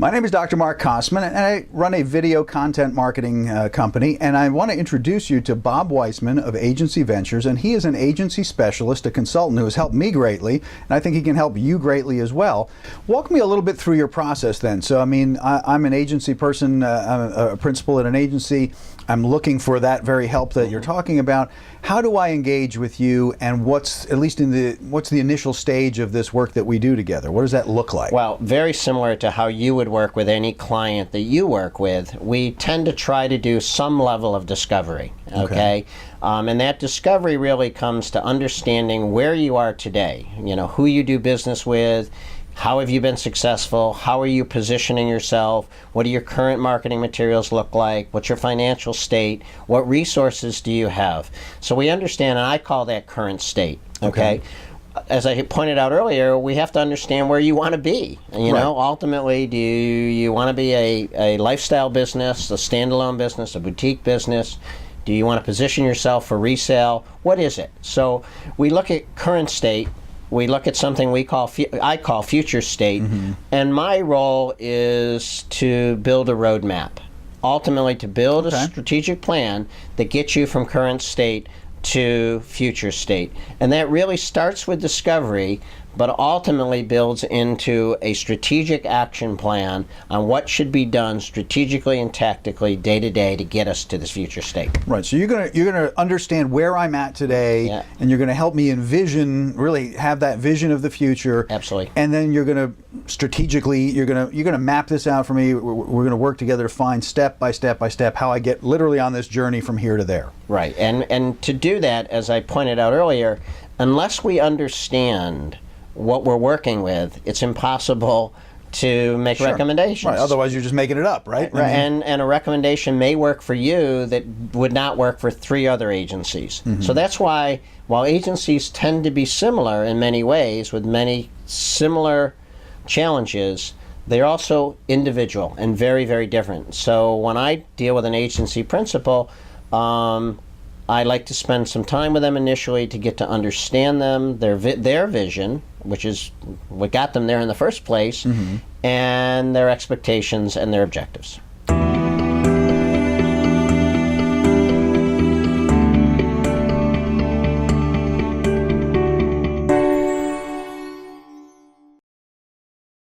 My name is Dr. Mark Weissman, and I run a video content marketing company, and I want to introduce you to Bob Weissman of Agency Ventures, and he is an agency specialist, a consultant who has helped me greatly, and I think he can help you greatly as well. Walk me a little bit through your process then. So, I mean, I'm an agency person, I'm a principal at an agency. I'm looking for that very help that you're talking about. How do I engage with you, and what's the initial stage of this work that we do together? What does that look like? Well, very similar to how you would work with any client that you work with. We tend to try to do some level of discovery, okay? And that discovery really comes to understanding where you are today, you know, who you do business with, how have you been successful? How are you positioning yourself? What do your current marketing materials look like? What's your financial state? What resources do you have? So we understand, and I call that current state, okay? As I pointed out earlier, we have to understand where you want to be. You know, ultimately, do you want to be a lifestyle business, a standalone business, a boutique business? Do you want to position yourself for resale? What is it? So we look at current state. We look at something I call future state, and my role is to build a roadmap. Ultimately, to build a strategic plan that gets you from current state to future state. And that really starts with discovery, but ultimately builds into a strategic action plan on what should be done strategically and tactically day to day to get us to this future state. Right. So you're gonna understand where I'm at today, and you're gonna help me envision, really have that vision of the future. Absolutely. And then you're gonna strategically, you're gonna map this out for me. We're gonna work together to find step by step by step how I get literally on this journey from here to there. Right. And to do that, as I pointed out earlier, unless we understand what we're working with, it's impossible to make recommendations. Right, otherwise you're just making it up, right? Right. And a recommendation may work for you that would not work for 3 other agencies. So that's why, while agencies tend to be similar in many ways with many similar challenges, they're also individual and very, very different. So when I deal with an agency principal, I like to spend some time with them initially to get to understand them, their vision, which is what got them there in the first place, and their expectations and their objectives.